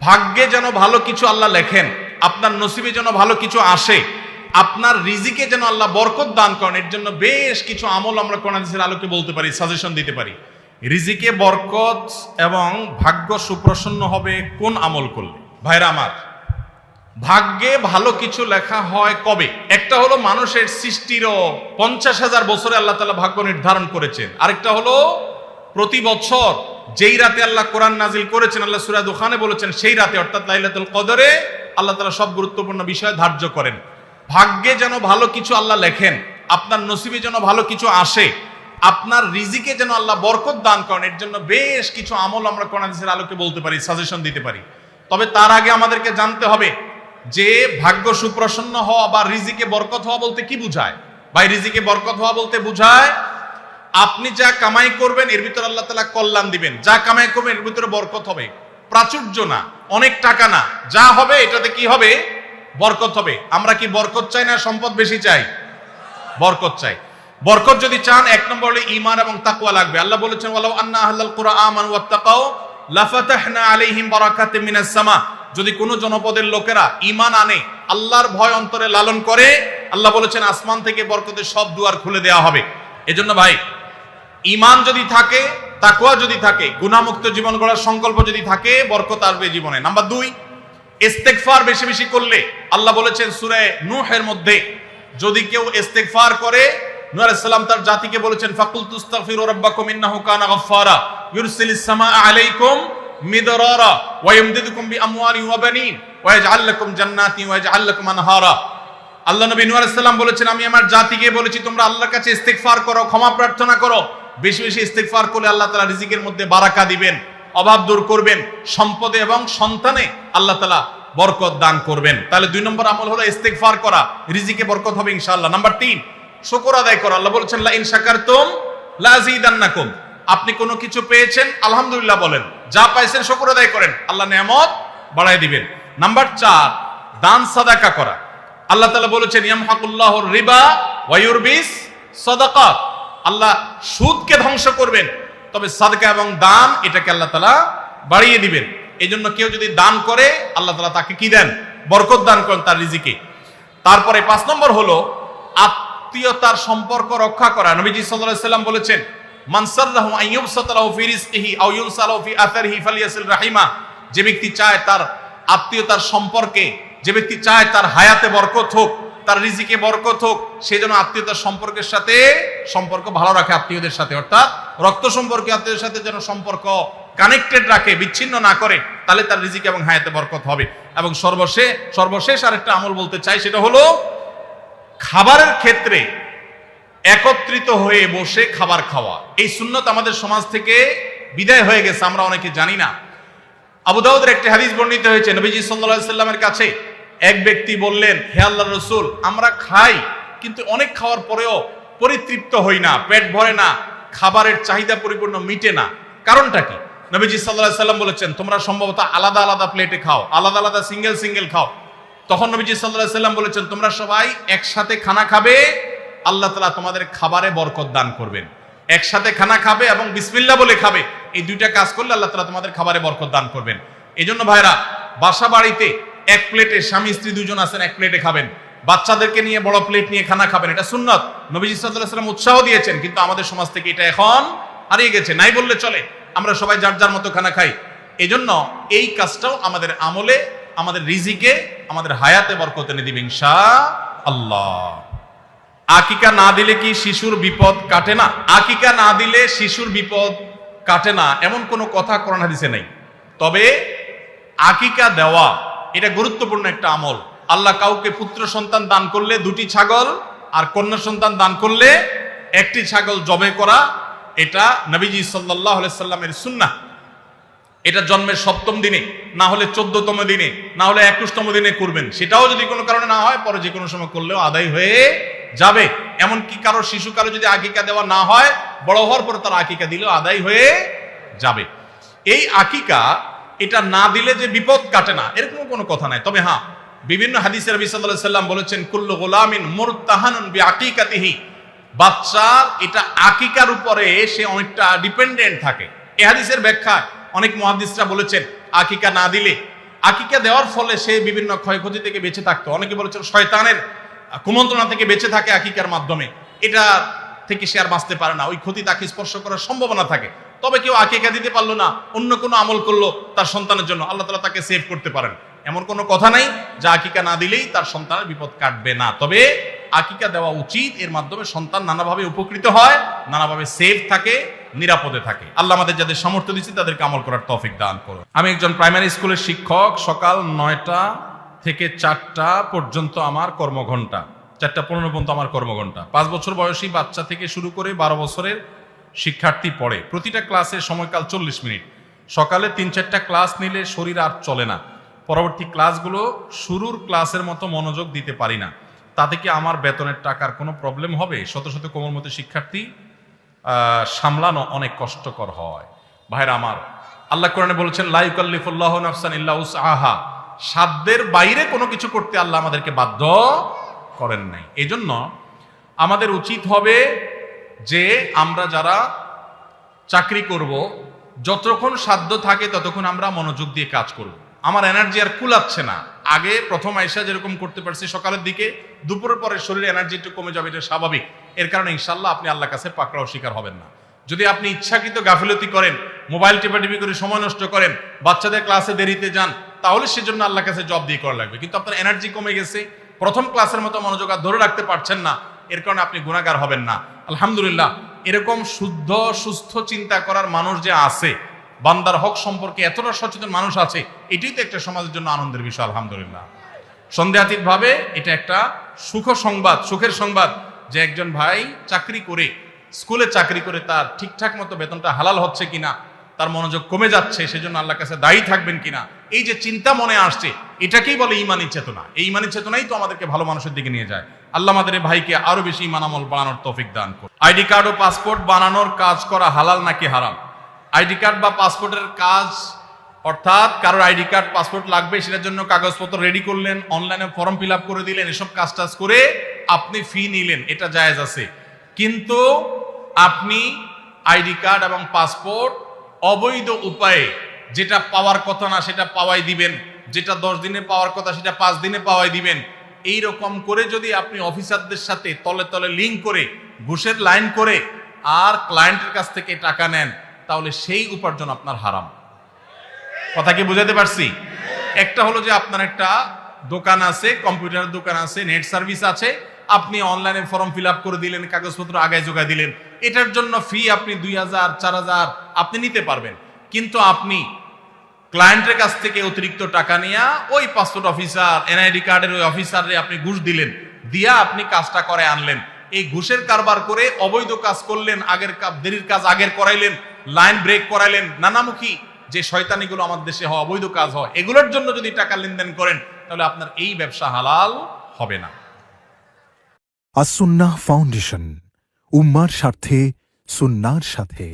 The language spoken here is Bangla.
ভাগ্যে যেন ভালো কিছু আল্লাহ লেখেন, আপনার নসিবে যেন ভালো কিছু আসে, আপনার রিজিকে যেন আল্লাহ বরকত দান করেন, এর জন্য বেশ কিছু আমল আমরা কোরআন হাদিসের আলোকে বলতে পারি, সাজেশন দিতে পারি। রিজিকে বরকত এবং ভাগ্য সুপ্রসন্ন হবে কোন আমল করলে? ভাইরা আমার, ভাগ্যে ভালো কিছু লেখা হয় কবে? একটা হলো মানুষের সৃষ্টিরও 50,000 বছরে আল্লাহ তাআলা ভাগ্য নির্ধারণ করেছেন। আরেকটা হলো প্রতি বছর যেই রাতে আল্লাহ কোরআন নাজিল করেছেন, আল্লাহ সূরা দুখানে বলেছেন সেই রাতে অর্থাৎ লাইলাতুল কদরে আল্লাহ তাআলা সব গুরুত্বপূর্ণ বিষয় ধার্য করেন। ভাগ্যে যেন ভালো কিছু আল্লাহ লেখেন, আপনার নসিবে যেন ভালো কিছু আসে, আপনার রিজিকে যেন আল্লাহ বরকত দান করেন, এর জন্য বেশ কিছু আমল আমরা কোরআন হাদিসের আলোকে বলতে পারি, সাজেশন দিতে পারি। তবে তার আগে আমাদেরকে জানতে হবে যে ভাগ্য সুপ্রসন্ন হওয়া বা রিজিকে বরকত হওয়া বলতে কি বুঝায়। ভাই, রিজিকে বরকত হওয়া বলতে বুঝায় আপনি যা কামাই করবেন এর ভিতরে আল্লাহ তাআলা কল্যাণ দিবেন, যা কামাই করবেন এর ভিতরে বরকত হবে। প্রাচুর্য না, অনেক টাকা না, যা হবে এটাতে কি হবে? বরকত হবে। আমরা কি বরকত চাই না সম্পদ বেশি চাই? বরকত চাই। বরকত যদি চান, এক নম্বর হলো ঈমান এবং তাকওয়া লাগবে। আল্লাহ বলেছেন ওয়ালাউ আন্না আহলাল কুরআ আমানু ওয়াত্তাকাউ লাফাতাহনা আলাইহিম বারাকাতিম মিনাস সামা। যদি কোনো জনপদের লোকেরা ঈমান আনে, আল্লাহর ভয় অন্তরে লালন করে, আল্লাহ বলেছেন আসমান থেকে বরকতের সব দুয়ার খুলে দেওয়া হবে। এজন্য ভাই, ঈমান যদি থাকে, তাকওয়া যদি থাকে, গুনাহমুক্ত জীবন গড়ার সংকল্প যদি থাকে, বরকত আসবে জীবনে। নাম্বার 2, ইস্তেগফার বেশি বেশি করলে। আল্লাহ বলেছেন সূরা নূহের মধ্যে, যদি কেউ ইস্তেগফার করে, নূহ আলাইহিস সালাম তার জাতিকে বলেছেন ফাকুল তুস্তাগফিরু রাব্বাকুম ইন্নাহু কানা গাফফারা ইউরসিলিস সামাআ আলাইকুম মিদরারা ওয়া ইমদিদুকুম বিআমওয়ালিন ওয়া বানিন ওয়া ইয়াজআল লাকুম জান্নাতিন ওয়া ইয়াজআল লাকুম আনহারা। আল্লাহ নবী নূহ আলাইহিস সালাম বলেছেন, আমি আমার জাতিকে বলেছি তোমরা আল্লাহর কাছে ইস্তেগফার করো, ক্ষমা প্রার্থনা করো। বেশি বেশি ইস্তেগফার করলে আল্লাহ তাআলা রিজিকের মধ্যে বারাকা দিবেন, অভাব দূর করবেন, সম্পদে এবং সন্তানে আল্লাহ তাআলা বরকত দান করবেন। তাহলে 2 নম্বর আমল হলো ইস্তেগফার করা, রিজিকে বরকত হবে ইনশাআল্লাহ। নাম্বার 3, শুকর আদায় করা। আল্লাহ বলেছেন লা ইন শাকারতুম লা আযীদান্নাকুম। আপনি কোনো কিছু পেয়েছেন, আলহামদুলিল্লাহ বলেন, যা পাইছেন শুকর আদায় করেন, আল্লাহ নিয়ামত বাড়ায় দিবেন। নাম্বার 4, দান সাদাকা করা। আল্লাহ তাআলা বলেছেন ইয়ামহাকুল্লাহুর রিবা ওয়া ইউরবিস সাদাকাত। আল্লাহ সুদকে ধ্বংস করবেন, তবে সাদকা এবং দান এটাকে আল্লাহ তাআলা বাড়িয়ে দিবেন। এইজন্য কেউ যদি দান করে, আল্লাহ তাআলা তাকে কি দেন? বরকত দান করেন তার রিজিকে। তারপরে 5 নম্বর হলো আত্মীয়তার সম্পর্ক রক্ষা করা। নবীজি সাল্লাল্লাহু আলাইহি সাল্লাম বলেছেন মান সাররাহু আন ইউবসাতা লাহু ফি রিজকিহি আও ইউনসালাহু ফি আথারিহি ফালিয়াসিল রাহিমা। যে ব্যক্তি চায় তার আত্মীয়তার সম্পর্কে, যে ব্যক্তি চায় তার হায়াতে বরকত হোক, তার রিজিকে বরকত হোক, সে যেন আত্মীয়তার সম্পর্কের সাথে সম্পর্ক ভালো রাখে, আত্মীয়দের সাথে, অর্থাৎ রক্ত সম্পর্কে আত্মীয়দের সাথে যেন সম্পর্ক কানেক্টেড রাখে, বিচ্ছিন্ন না করে, তাহলে তার রিজিকে এবং হায়াতে বরকত হবে। এবং সর্বশেষ আরেকটা আমল বলতে চাই, সেটা হলো খাবারের ক্ষেত্রে একত্রিত হয়ে বসে খাবার খাওয়া। এই সুন্নত আমাদের সমাজ থেকে বিদায় হয়ে গেছে, আমরা অনেকে জানি না। আবু দাউদের একটি হাদিস বর্ণিত হয়েছে, নবীজি সাল্লাল্লাহু আলাইহি সাল্লামের কাছে এক ব্যক্তি বললেন, হে আল্লাহর রাসূল, আমরা খাই কিন্তু অনেক খাওয়ার পরেও পরিতৃপ্ত হই না, পেট ভরে না, খাবারের চাহিদা পরিপূর্ণ মিটে না, কারণটা কি? নবীজি সাল্লাল্লাহু আলাইহি সাল্লাম বলেছেন তোমরা সম্ভবত আলাদা আলাদা প্লেটে খাও, আলাদা আলাদা সিঙ্গেল খাও। তখন নবীজি সাল্লাল্লাহু আলাইহি সাল্লাম বলেছেন তোমরা সবাই একসাথে খানা খাবে, আল্লাহ তাআলা তোমাদের খাবারে বরকত দান করবেন। একসাথে খানা খাবে এবং বিসমিল্লাহ বলে খাবে, এই 2টা কাজ করলে আল্লাহ তাআলা তোমাদের খাবারে বরকত দান করবেন। এজন্য ভাইরা, বাসা বাড়িতে এক প্লেটে স্বামী স্ত্রী 2জন আছেন, এক প্লেটে খাবেন। বাচ্চাদেরকে নিয়ে বড় প্লেট নিয়ে খানা খাবেন, এটা সুন্নাত। নবীজি সাল্লাল্লাহু আলাইহি সাল্লাম উৎসাহ দিয়েছেন, কিন্তু আমাদের সমাজ থেকে এটা এখন হারিয়ে গেছে, নাই বললে চলে। আমরা সবাই যার যার মতো খানা খাই। এজন্য এই কাজটাও আমাদের আমলে, আমাদের রিজিকে, আমাদের হায়াতে বরকত এনে দিবে ইনশাআল্লাহ। আকিকা না দিলে কি শিশুর বিপদ কাটে না? আকিকা না দিলে শিশুর বিপদ কাটে না এমন কোনো কথা কোরআন হাদিসে নেই। তবে আকিকা দেওয়া এটা গুরুত্বপূর্ণ একটা আমল। আল্লাহ কাউকে পুত্র সন্তান দান করলে 2টি ছাগল, আর কন্যা সন্তান দান করলে 1টি ছাগল জবে করা, এটা নবীজি সাল্লাল্লাহু আলাইহি সাল্লামের সুন্নাহ। এটা জন্মের 7ম দিনে, না হলে 14তম দিনে, না হলে 21তম দিনে করবেন। সেটাও যদি কোনো কারণে না হয়, পরে যে কোনো সময় করলেও আদায় হয়ে যাবে। এমনকি কারো শিশুকালে যদি আকিকা দেওয়া না হয়, বড় হওয়ার পর তার আকিকা দিলেও আদায় হয়ে যাবে। এই আকিকা এটা না দিলে যে বিপদ কাটে না এরকম কোনো কথা নাই। তবে হ্যাঁ, বিভিন্ন হাদিসে নবী সাল্লাল্লাহু আলাইহি সাল্লাম বলেছেন কুল্লু গুলামিন মুরতাহানুন বিআকিকাতিহি। বাচ্চার এটা আকিকার উপরে সে অনেকটা ডিপেন্ডেন্ট থাকে। এই হাদিসের ব্যাখ্যা অনেক মুহাদ্দিসরা বলেছেন আকিকা না দিলে আকিকা দেওয়ার ফলে সে বিভিন্ন ক্ষয়ক্ষতি থেকে বেঁচে থাকতো। অনেকে বলেছেন শয়তানের কুমন্ত্রণা থেকে বেঁচে থাকে আকিকার মাধ্যমে, এটা থেকে সে আর বাঁচতে পারে না, ওই ক্ষতি তাকে স্পর্শ করার সম্ভাবনা থাকে। তবে কেউ আকিকা দিতে পারলো না, অন্য কোনো আমল করলো তার সন্তানের জন্য, আল্লাহ তাআলা তাকে সেভ করতে পারেন। এমন কোনো কথা নাই যে আকিকা না দিলেই তার সন্তানের বিপদ কাটবে না। তবে আকিকা দেওয়া উচিত, এর মাধ্যমে সন্তান নানাভাবে উপকৃত হয়, নানাভাবে সেভ থাকে, নিরাপদে থাকে। আল্লাহ আমাদের যাদের সামর্থ্য দিচ্ছে তাদেরকে আমল করার তৌফিক দান করুন। আমি একজন প্রাইমারি স্কুলের শিক্ষক। সকাল 9টা থেকে 4টা পর্যন্ত আমার কর্মঘণ্টা, 4টা 15 পর্যন্ত আমার কর্মঘণ্টা। 5 বছর বয়সী বাচ্চা থেকে শুরু করে 12 বছরের শিক্ষার্থী পড়ে। প্রতিটা ক্লাসের সময়কাল 40 মিনিট। সকালে 3-4টা ক্লাস নিলে শরীর আর চলে না। পরবর্তী ক্লাসগুলো শুরুর ক্লাসের মতো মনোযোগ দিতে পারি না। তাতে কি আমার বেতনের টাকার কোনো প্রবলেম হবে? শত শত কোমলমতি শিক্ষার্থী সামলানো অনেক কষ্টকর হয়। ভাইরা আমার, আল্লাহ কোরআনে বলেছেন লা ইউকাল্লিফুল্লাহু নাফসান ইল্লা উসআহা। সাধ্যের বাইরে কোনো কিছু করতে আল্লাহ আমাদেরকে বাধ্য করেন নাই। এজন্য আমাদের উচিত হবে যে আমরা যারা চাকরি করব, যতক্ষণ সাধ্য থাকে ততক্ষণ আমরা মনোযোগ দিয়ে কাজ করব। আমার এনার্জি আর কুলাচ্ছে না। আগে প্রথম আইসা যেরকম করতে পারছি সকালের দিকে, দুপুরের পরে শরীরে এনার্জি একটু কমে যাবে, এটা স্বাভাবিক। এর কারণে ইনশাল্লাহ আপনি আল্লাহর কাছে পাকড়াও শিকার হবেন না। যদি আপনি ইচ্ছাকৃত গাফিলতি করেন, মোবাইল টিপাটিপি করে সময় নষ্ট করেন, বাচ্চাদের ক্লাসে দেরিতে যান, তাহলে সেজন্য আল্লাহর কাছে জব দিয়ে করা লাগবে। কিন্তু আপনার এনার্জি কমে গেছে, প্রথম ক্লাসের মতো মনোযোগ আর ধরে রাখতে পারছেন না, এর কারণে আপনি গুনাহগার হবেন না। আলহামদুলিল্লাহ, এরকম শুদ্ধ সুস্থ চিন্তা করার মানুষ যে আছে, বান্দার হক সম্পর্কে এতটা সচেতন মানুষ আছে, এটাই তো একটা সমাজের জন্য আনন্দের বিষয়। আলহামদুলিল্লাহ, সন্দেহাতীত ভাবে এটা একটা সুখের সংবাদ যে একজন ভাই চাকরি করে, স্কুলে চাকরি করে তার ঠিকঠাক মতো বেতনটা হালাল হচ্ছে কিনা, তার মনোযোগ কমে যাচ্ছে, সেজন্য আল্লাহর কাছে দায়ী থাকবেন কিনা, এই যে চিন্তা মনে আসছে, এটাকেই বলে ঈমানী চেতনা। এই ঈমানী চেতনাই তো আমাদেরকে ভালো মানুষের দিকে নিয়ে যায়। আল্লাহ আমাদের এই ভাইকে আরো বেশি ঈমান আমল বানানোর তৌফিক দান করুন। আইডি কার্ড ও পাসপোর্ট বানানোর কাজ করা হালাল নাকি হারাম? আইডি কার্ড বা পাসপোর্টের কাজ, অর্থাৎ কারোর আইডি কার্ড পাসপোর্ট লাগবে, সেটার জন্য কাগজপত্র রেডি করলেন, অনলাইনে ফর্ম ফিল আপ করে দিলেন, এসব কাজ টাজ করে আপনি ফি নিলেন, এটা জায়েজ আছে। কিন্তু আপনি আইডি কার্ড এবং পাসপোর্ট অবৈধ উপায়ে যেটা পাওয়ার কথা না সেটা পাওয়াই দিবেন, যেটা 10 দিনে পাওয়ার কথা সেটা 5 দিনে পাওয়াই দিবেন, এই রকম করে যদি আপনি অফিসারদের সাথে তলে তলে লিঙ্ক করে ঘুষের লাইন করে আর ক্লায়েন্টের কাছ থেকে টাকা নেন, তাহলে সেই উপার্জন আপনার হারাম। কথা কি বুঝাতে পারছি? একটা হলো যে আপনার একটা দোকান আছে, কম্পিউটার দোকান আছে, নেট সার্ভিস আছে, আপনি অনলাইনে ফর্ম ফিল আপ করে দিলেন, কাগজপত্র আগায় জোগায় দিলেন, এটার জন্য ফি আপনি 2000 4000 আপনি নিতে পারবেন। কিন্তু আপনি ক্লায়েন্টের কাছ থেকে অতিরিক্ত টাকা নিয়ে ওই পাসপোর্ট অফিসার, এনআইডি কার্ডের ওই অফিসারে আপনি ঘুষ দিলেন, দিয়া আপনি কাজটা করে আনলেন। এই ঘুষের কারবার করে অবৈধ কাজ করলেন, দেরির কাজ আগের করাইলেন, লাইন ব্রেক করাইলেন, নানামুখী যে শয়তানিগুলো আমাদের দেশে হয়, অবৈধ কাজ হয়, এগুলোর জন্য যদি টাকা লেনদেন করেন, তাহলে আপনার এই ব্যবসা হালাল হবে না। আস-সুন্নাহ ফাউন্ডেশন, উম্মার স্বার্থে সুন্নাহর সাথে।